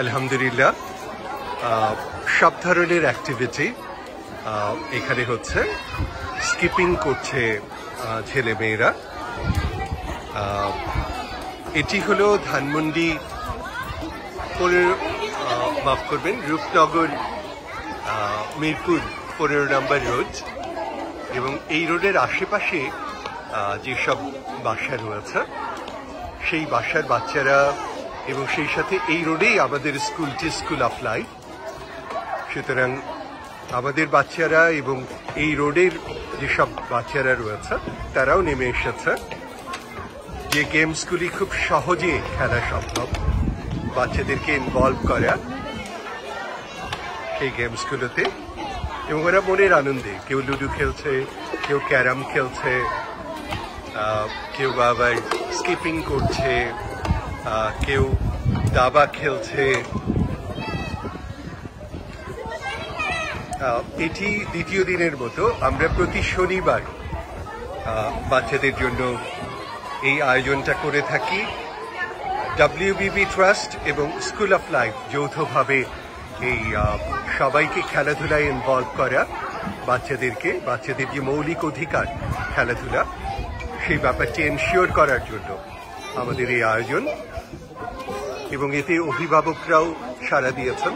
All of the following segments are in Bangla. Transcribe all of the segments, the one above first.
আলহামদুলিল্লাহ সব ধরনের অ্যাক্টিভিটি এখানে হচ্ছে। স্কিপিং করছে ছেলে মেয়েরা। এটি হলো ধানমন্ডি মাফ করবেন রূপনগর মিরপুর 15 নম্বর রোড, এবং এই রোডের আশেপাশে যেসব বাসা রয়েছে সেই বাসার বাচ্চারা, এবং সেই সাথে এই রোডেই আমাদের স্কুলটি স্কুল অফ লাইফ। সুতরাং আমাদের বাচ্চারা এবং এই রোডের যেসব বাচ্চারা রয়েছে তারাও নেমে এসেছে। যে গেমসগুলি খুব সহজে খেলা সম্ভব, বাচ্চাদেরকে ইনভলভ করা সেই গেমসগুলোতে, এবং ওরা মনের আনন্দে কেউ লুডো খেলছে, কেউ ক্যারাম খেলছে, কেউ আবার স্কিপিং করছে, কেউ দাবা খেলছে। এটি দ্বিতীয় দিনের মতো আমরা প্রতি শনিবার বাচ্চাদের জন্য এই আয়োজনটা করে থাকি। WBB ট্রাস্ট এবং স্কুল অফ লাইফ যৌথভাবে এই সবাইকে খেলাধুলায় ইনভলভ করা, বাচ্চাদের যে মৌলিক অধিকার খেলাধুলা, সেই ব্যাপারটি এনশিওর করার জন্য আমাদের এই আয়োজন। এবং এতে অভিভাবকরাও সাড়া দিয়েছেন,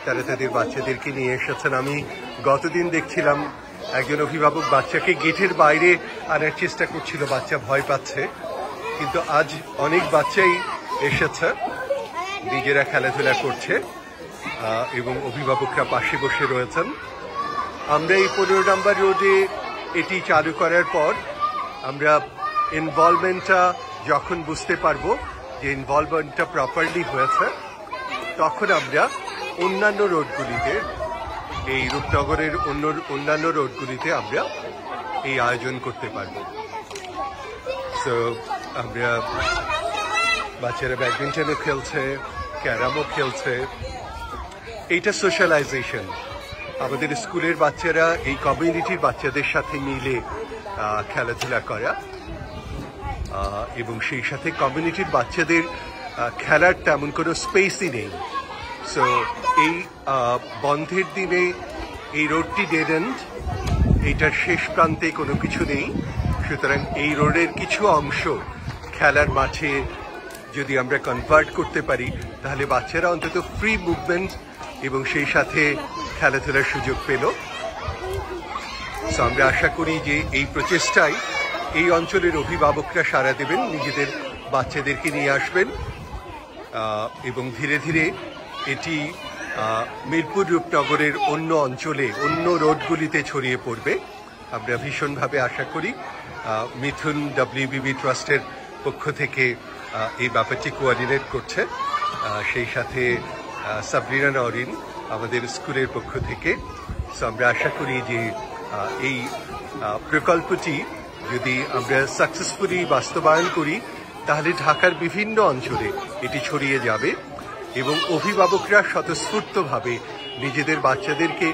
তারা তাদের বাচ্চাদেরকে নিয়ে এসেছেন। আমি গতদিন দেখছিলাম একজন অভিভাবক বাচ্চাকে গেটের বাইরে আনার চেষ্টা করছিল, বাচ্চা ভয় পাচ্ছে, কিন্তু আজ অনেক বাচ্চাই এসেছে, নিজেরা খেলাধুলা করছে এবং অভিভাবকরা পাশে বসে রয়েছেন। আমরা এই 15 নম্বর রোডে এটি চালু করার পর আমরা ইনভলভমেন্টটা যখন বুঝতে পারবো যে ইনভলভমেন্টটা প্রপারলি হয়েছে, তখন আমরা অন্যান্য রোডগুলিতে, এই রূপনগরের অন্যান্য রোডগুলিতে আমরা এই আয়োজন করতে পারবো। সো আমরা বাচ্চারা ব্যাডমিন্টনও খেলছে, ক্যারামও খেলছে। এইটা সোশ্যালাইজেশন। আমাদের স্কুলের বাচ্চারা এই কমিউনিটির বাচ্চাদের সাথে মিলে খেলাধুলা করা, এবং সেই সাথে কমিউনিটির বাচ্চাদের খেলার তেমন কোনো স্পেসই নেই। সো এই বন্ধের দিনে এই রোডটি ডেড এন্ড, এইটার শেষ প্রান্তে কোনো কিছু নেই। সুতরাং এই রোডের কিছু অংশ খেলার মাঠে যদি আমরা কনভার্ট করতে পারি, তাহলে বাচ্চারা অন্তত ফ্রি মুভমেন্ট এবং সেই সাথে খেলাধুলার সুযোগ পেল। সো আমরা আশা করি যে এই প্রচেষ্টায় এই অঞ্চলের অভিভাবকরা সাড়া দেবেন, নিজেদের বাচ্চাদেরকে নিয়ে আসবেন, এবং ধীরে ধীরে এটি মিরপুর রূপনগরের অন্য অঞ্চলে, অন্য রোডগুলিতে ছড়িয়ে পড়বে। আমরা ভীষণভাবে আশা করি। মিথুন WBB ট্রাস্টের পক্ষ থেকে এই ব্যাপারটি কোঅর্ডিনেট করছে, সেই সাথে সাবরিনা নওরিন আমাদের স্কুলের পক্ষ থেকে। সো আমরা আশা করি যে এই প্রকল্পটি যদি আমরা সাকসেসফুলি বাস্তবায়ন করি, তাহলে ঢাকার বিভিন্ন অঞ্চলে এটি ছড়িয়ে যাবে, এবং অভিভাবকরা স্বতঃস্ফূর্তভাবে নিজেদের বাচ্চাদেরকে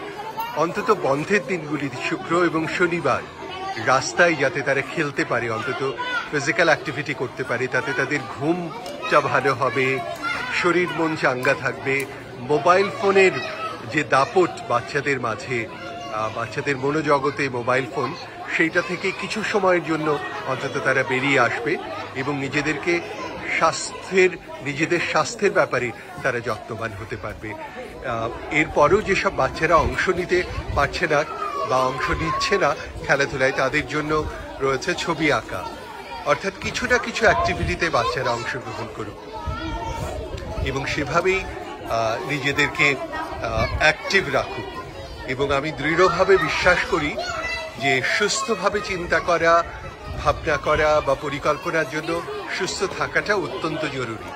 অন্তত বন্ধের দিনগুলি, শুক্র এবং শনিবার, রাস্তায় যাতে তারা খেলতে পারে, অন্তত ফিজিক্যাল অ্যাক্টিভিটি করতে পারে, তাতে তাদের ঘুমটা ভালো হবে, শরীর মন চাঙ্গা থাকবে। মোবাইল ফোনের যে দাপট বাচ্চাদের মাঝে, বাচ্চাদের মনোজগতে মোবাইল ফোন, সেইটা থেকে কিছু সময়ের জন্য অন্তত তারা বেরিয়ে আসবে এবং নিজেদের স্বাস্থ্যের ব্যাপারে তারা যত্নবান হতে পারবে। এরপরও যেসব বাচ্চারা অংশ নিতে পারছে না বা অংশ নিচ্ছে না খেলাধুলায়, তাদের জন্য রয়েছে ছবি আঁকা, অর্থাৎ কিছু না কিছু অ্যাক্টিভিটিতে বাচ্চারা অংশগ্রহণ করুক এবং সেভাবেই নিজেদেরকে অ্যাক্টিভ রাখুক। এবং আমি দৃঢ়ভাবে বিশ্বাস করি যে সুস্থভাবে চিন্তা করা, ভাবনা করা বা পরিকল্পনার জন্য সুস্থ থাকাটা অত্যন্ত জরুরি।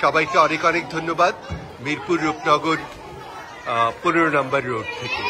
সবাইকে অনেক অনেক ধন্যবাদ মিরপুর রূপনগর 15 নম্বর রোড থেকে।